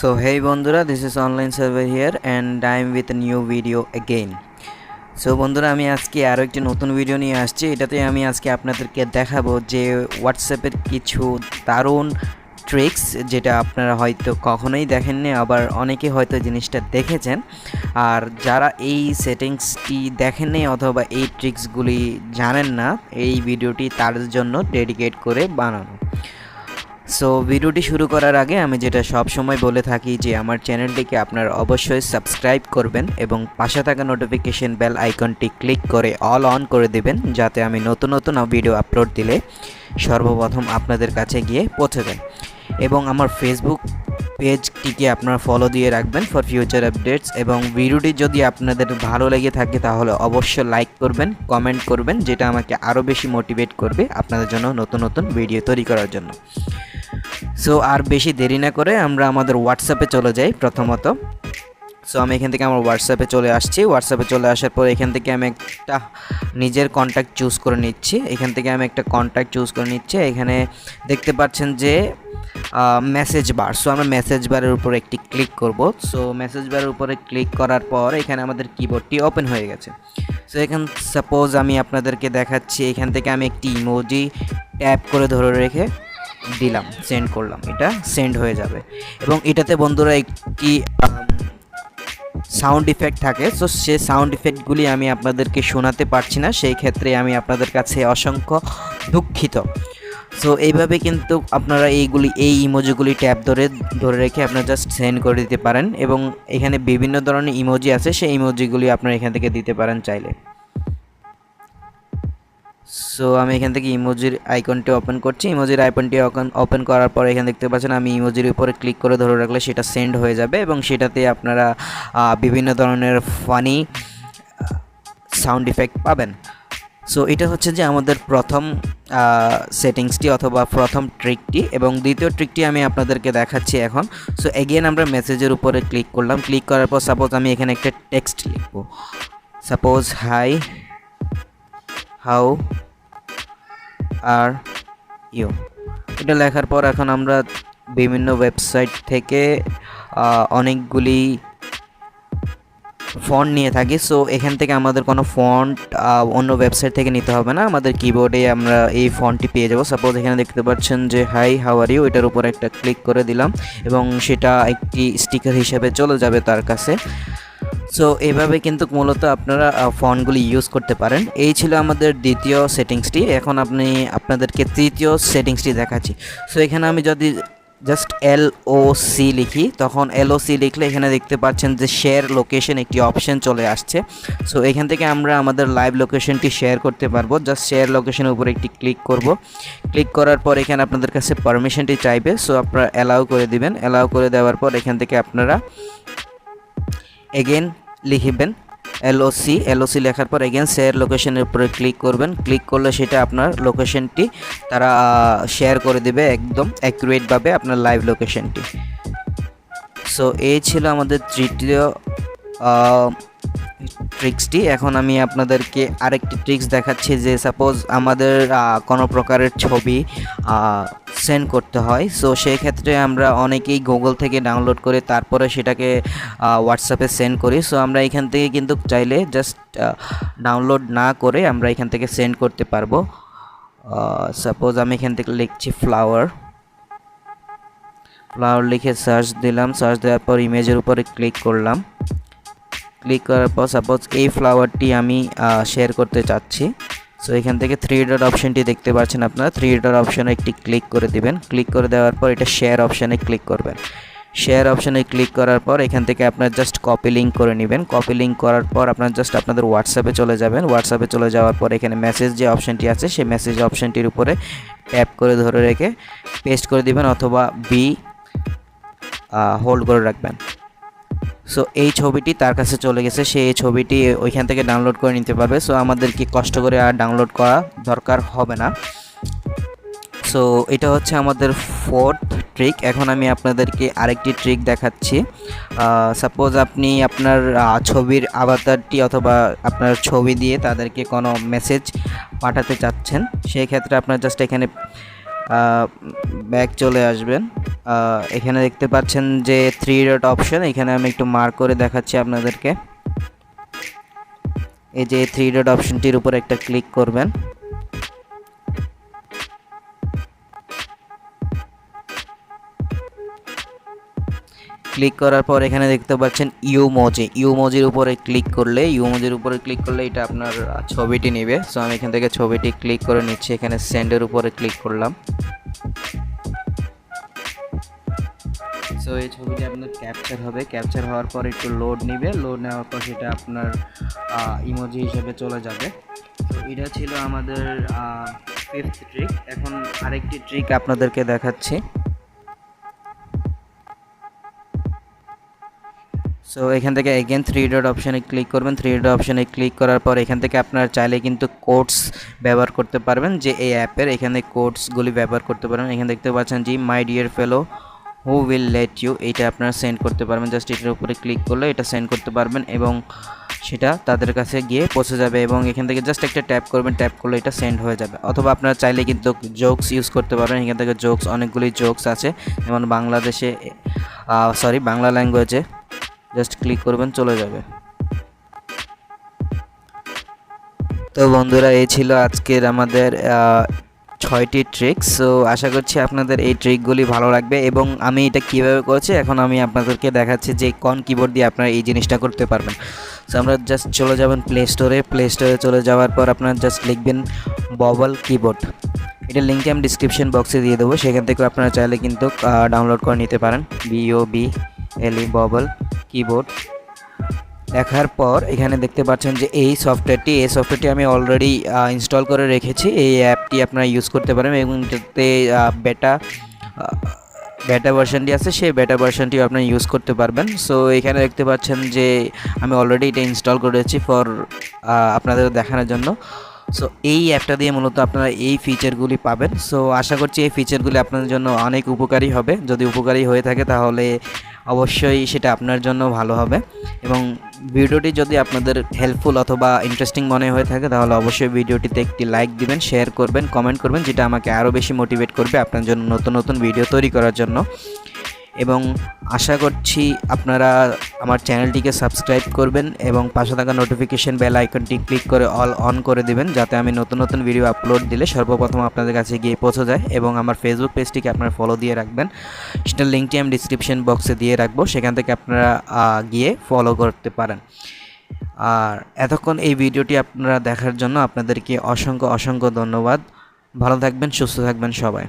So hey বন্ধুরা, this is online server here and I am with a new video again. So বন্ধুরা, আমি আজকে আরও একটি নতুন ভিডিও নিয়ে আসছি। এটাতে আমি আজকে আপনাদেরকে দেখাবো যে হোয়াটসঅ্যাপের কিছু দারুণ ট্রিক্স, যেটা আপনারা হয়তো কখনোই দেখেননি, আবার অনেকে হয়তো জিনিসটা দেখেছেন। আর যারা এই সেটিংসটি দেখেননি অথবা এই ট্রিক্সগুলি জানেন না, এই ভিডিওটি তার জন্য ডেডিকেট করে বানানো। সো ভিডিওটি শুরু করার আগে আমি যেটা সব সময় বলে থাকি যে আমার চ্যানেলটিকে আপনারা অবশ্যই সাবস্ক্রাইব করবেন এবং পাশে থাকা নোটিফিকেশন বেল আইকনটি ক্লিক করে অল অন করে দেবেন, যাতে আমি নতুন নতুন ভিডিও আপলোড দিলে সর্বপ্রথম আপনাদের কাছে গিয়ে পৌঁছে যায়। এবং আমার ফেসবুক পেজটিকে আপনারা ফলো দিয়ে রাখবেন ফর ফিউচার আপডেটস। এবং ভিডিওটি যদি আপনাদের ভালো লেগে থাকে তাহলে অবশ্যই লাইক করবেন, কমেন্ট করবেন, যেটা আমাকে আরও বেশি মোটিভেট করবে আপনাদের জন্য নতুন নতুন ভিডিও তৈরি করার জন্য। সো আর বেশি দেরি না করে আমরা আমাদের হোয়াটসঅ্যাপে চলে যাই প্রথমত। সো আমি এখান থেকে আমার হোয়াটসঅ্যাপে চলে আসছি। হোয়াটসঅ্যাপে চলে আসার পর এখান থেকে আমি একটা নিজের কন্ট্যাক্ট চুজ করে নিচ্ছি। এখান থেকে আমি একটা কন্ট্যাক্ট চুজ করে নিচ্ছি। এখানে দেখতে পাচ্ছেন যে মেসেজ বার। সো আমরা মেসেজ বারের উপর একটি ক্লিক করব। সো মেসেজ বারের উপরে ক্লিক করার পর এখানে আমাদের কিবোর্ডটি ওপেন হয়ে গেছে। সো এখান সাপোজ আমি আপনাদেরকে দেখাচ্ছি, এখান থেকে আমি একটি ইমোজি ট্যাপ করে ধরে রেখে দিলাম, সেন্ড করলাম, এটা সেন্ড হয়ে যাবে। এবং এটাতে বন্ধুরা একটি সাউন্ড ইফেক্ট থাকে। সো সে সাউন্ড ইফেক্টগুলি আমি আপনাদেরকে শোনাতে পারছি না, সেই ক্ষেত্রে আমি আপনাদের কাছে অসংখ্য দুঃখিত। সো এইভাবে কিন্তু আপনারা এই ইমোজিগুলি ট্যাপ ধরে রেখে আপনারা জাস্ট সেন্ড করে দিতে পারেন। এবং এখানে বিভিন্ন ধরনের ইমোজি আছে, সেই ইমোজিগুলি আপনারা এখান থেকে দিতে পারেন চাইলে। সো আমি এখান থেকে ইমোজির আইকনটি ওপেন করছি। ইমোজির আইকনটি ওপেন করার পর এখানে দেখতে পাচ্ছেন আমি ইমোজির উপরে ক্লিক করে ধরে রাখলে সেটা সেন্ড হয়ে যাবে এবং সেটাতে আপনারা বিভিন্ন ধরনের ফানি সাউন্ড ইফেক্ট পাবেন। সো এটা হচ্ছে যে আমাদের প্রথম সেটিংসটি অথবা প্রথম ট্রিকটি। এবং দ্বিতীয় ট্রিকটি আমি আপনাদেরকে দেখাচ্ছি এখন। সো এগেন আমরা মেসেজের উপরে ক্লিক করলাম। ক্লিক করার পর সাপোজ আমি এখানে একটা টেক্সট লিখব, suppose hi how are you. এটা লেখার পর এখন আমরা বিভিন্ন ওয়েবসাইট থেকে অনেকগুলি ফন্ট নিয়ে থাকি। সো এখান থেকে আমাদের কোনো ফন্ট অন্য ওয়েবসাইট থেকে নিতে হবে না, আমাদের কিবোর্ডে আমরা এই ফন্টটি পেয়ে যাব। সাপোজ এখানে দেখতে পাচ্ছেন যে হাই হাউ আর ইউ, এটার উপর একটা ক্লিক করে দিলাম এবং সেটা একটি স্টিকার হিসেবে চলে যাবে তার কাছে। সো এভাবে কিন্তু মূলত আপনারা ফন্টগুলি ইউজ করতে পারেন। এই ছিল আমাদের দ্বিতীয় সেটিংসটি। এখন আপনাদেরকে তৃতীয় সেটিংসটি দেখাচ্ছি। সো এখানে আমি যদি জাস্ট LOC লিখি, তখন LOC লিখলে এখানে দেখতে পাচ্ছেন যে শেয়ার লোকেশন একটি অপশন চলে আসছে। সো এখান থেকে আমরা আমাদের লাইভ লোকেশনটি শেয়ার করতে পারবো। জাস্ট শেয়ার লোকেশনের উপরে একটি ক্লিক করব। ক্লিক করার পর এখানে আপনাদের কাছে পারমিশনটি চাইবে। সো আপনারা অ্যালাউ করে দিবেন। অ্যালাউ করে দেওয়ার পর এখান থেকে আপনারা এগেন লিখবেন LOC লেখার পর এগেন শেয়ার লোকেশনের উপরে ক্লিক করবেন। ক্লিক করলে সেটা আপনার লোকেশনটি তারা শেয়ার করে দেবে একদম অ্যাকুরেটভাবে আপনার লাইভ লোকেশনটি। সো এই ছিল আমাদের তৃতীয় ট্রিক্সটি। এখন আমি আপনাদেরকে আরেকটি ট্রিক্স দেখাচ্ছি যে সাপোজ আমাদের কোনো প্রকারের ছবি সেন্ড করতে হয়। সো সেই ক্ষেত্রে আমরা অনেকেই গুগল থেকে ডাউনলোড করে তারপরে সেটাকে হোয়াটসঅ্যাপে সেন্ড করি। সো আমরা এখান থেকে কিন্তু চাইলে জাস্ট ডাউনলোড না করে আমরা এখান থেকে সেন্ড করতে পারবো। সাপোজ আমি এখান থেকে লিখছি ফ্লাওয়ার লিখে সার্চ দিলাম। সার্চ দেওয়ার পর ইমেজের উপরে ক্লিক করলাম। ক্লিক করার পর সাপোজ এই ফ্লাওয়ারটি আমি শেয়ার করতে চাচ্ছি। সো এখান থেকে 3 ডট অপশনটি দেখতে পাচ্ছেন আপনারা, 3 ডট অপশনে একটি ক্লিক করে দিবেন। ক্লিক করে দেওয়ার পর এটা শেয়ার অপশনে ক্লিক করবেন। শেয়ার অপশনে ক্লিক করার পর এখান থেকে আপনার জাস্ট কপি লিঙ্ক করে নেবেন। কপি লিঙ্ক করার পর আপনার জাস্ট আপনাদের হোয়াটসঅ্যাপে চলে যাবেন। হোয়াটসঅ্যাপে চলে যাওয়ার পর এখানে মেসেজ যে অপশনটি আছে সেই মেসেজ অপশনটির উপরে ট্যাপ করে ধরে রেখে পেস্ট করে দিবেন অথবা হোল্ড করে রাখবেন। সো এই ছবিটি তার কাছে চলে গেছে, সে এই ছবিটি ওইখান থেকে ডাউনলোড করে নিতে পারবে। সো আমাদেরকে কষ্ট করে আর ডাউনলোড করা দরকার হবে না। সো এটা হচ্ছে আমাদের ফোর্থ ট্রিক। এখন আমি আপনাদেরকে আরেকটি ট্রিক দেখাচ্ছি। সাপোজ আপনি আপনার ছবির আভাতারটি অথবা আপনার ছবি দিয়ে তাদেরকে কোনো মেসেজ পাঠাতে চাচ্ছেন, সেই ক্ষেত্রে আপনার জাস্ট এখানে ব্যাক চলে আসবেন। এখানে দেখতে পাচ্ছেন যে 3 ডট অপশন, এখানে আমি একটু মার্ক করে দেখাচ্ছি আপনাদেরকে। এই যে 3 ডট অপশনটির উপর একটা ক্লিক করবেন। ক্লিক করার পর এখানে দেখতে পাচ্ছেন ইউমোজির উপরে ক্লিক করলে এটা আপনার ছবিটি নেবে। সো আমি এখান থেকে ছবিটি ক্লিক করে নিচ্ছি, এখানে সেন্ডের উপরে ক্লিক করলাম। সো এই ছবিটি আপনার ক্যাপচার হবে, ক্যাপচার হওয়ার পর একটু লোড নেবে, লোড নেওয়ার পর সেটা আপনার ইমোজি হিসেবে চলে যাবে। তো এটা ছিল আমাদের 5th ট্রিক। এখন আরেকটি ট্রিক আপনাদেরকে দেখাচ্ছি। সো এখান থেকে এগেন 3 ডট অপশানে ক্লিক করবেন। 3 ডট অপশানে ক্লিক করার পর এখান থেকে আপনারা চাইলে কিন্তু কোডস ব্যবহার করতে পারবেন, যে এই অ্যাপের এখানে কোডসগুলি ব্যবহার করতে পারবেন। এখানে দেখতে পাচ্ছেন যে my dear fellow who will let you, এটা আপনারা সেন্ড করতে পারবেন। জাস্ট এটার উপরে ক্লিক করলে এটা সেন্ড করতে পারবেন এবং সেটা তাদের কাছে গিয়ে পৌঁছে যাবে। এবং এখান থেকে জাস্ট একটা ট্যাপ করবেন, ট্যাপ করলে এটা সেন্ড হয়ে যাবে। অথবা আপনারা চাইলে কিন্তু জোকস ইউজ করতে পারবেন। এখান থেকে জোকস, অনেকগুলি জোকস আছে, যেমন বাংলা ল্যাঙ্গুয়েজে জাস্ট ক্লিক করবেন, চলে যাবে। তো বন্ধুরা, এই ছিল আজকের আমাদের 6টি ট্রিক্স। সো আশা করছি আপনাদের এই ট্রিকগুলি ভালো লাগবে এবং আমি এটা কীভাবে করেছি এখন আমি আপনাদেরকে দেখাচ্ছি যে কোন কিবোর্ড দিয়ে আপনারা এই জিনিসটা করতে পারবেন। সো আমরা জাস্ট চলে যাবেন প্লে স্টোরে চলে যাওয়ার পর আপনারা জাস্ট লিখবেন ববল কিবোর্ড। এটার লিঙ্কটি আমি ডিসক্রিপশন বক্সে দিয়ে দেবো, সেখান থেকে আপনারা চাইলে কিন্তু ডাউনলোড করে নিতে পারেন। BOBLE ববল কিবোর্ড দেখার পর এখানে দেখতে পাচ্ছেন যে এই সফটওয়্যারটি আমি অলরেডি ইনস্টল করে রেখেছি। এই অ্যাপটি আপনারা ইউজ করতে পারেন এবং এটাতে বেটা ভার্সনটি আছে, সেই বেটা ভার্সনটিও আপনারা ইউজ করতে পারবেন। সো এখানে দেখতে পাচ্ছেন যে আমি অলরেডি এটা ইনস্টল করেছি আপনাদের দেখানোর জন্য। সো এই অ্যাপটা দিয়ে মূলত আপনারা এই ফিচারগুলি পাবেন। সো আশা করছি এই ফিচারগুলি আপনাদের জন্য অনেক উপকারী হবে। যদি উপকারী হয়ে থাকে তাহলে অবশ্যই সেটা আপনার জন্য ভালো হবে এবং ভিডিওটি যদি আপনাদের হেল্পফুল অথবা ইন্টারেস্টিং মনে হয়ে থাকে তাহলে অবশ্যই ভিডিওটিতে একটি লাইক দিবেন, শেয়ার করবেন, কমেন্ট করবেন, যেটা আমাকে আরও বেশি মোটিভেট করবে আপনার জন্য নতুন নতুন ভিডিও তৈরি করার জন্য। এবং আশা করছি আপনারা আমার চ্যানেলটিকে সাবস্ক্রাইব করবেন এবং পাশে থাকা নোটিফিকেশন বেল আইকনটি ক্লিক করে অল অন করে দিবেন, যাতে আমি নতুন নতুন ভিডিও আপলোড দিলে সর্বপ্রথম আপনাদের কাছে গিয়ে পৌঁছে যায়। এবং আমার ফেসবুক পেজটিকে আপনারা ফলো দিয়ে রাখবেন, সেটার লিঙ্কটি আমি ডিসক্রিপশন বক্সে দিয়ে রাখবো, সেখান থেকে আপনারা গিয়ে ফলো করতে পারেন। আর এতক্ষণ এই ভিডিওটি আপনারা দেখার জন্য আপনাদেরকে অসংখ্য ধন্যবাদ। ভালো থাকবেন, সুস্থ থাকবেন সবাই।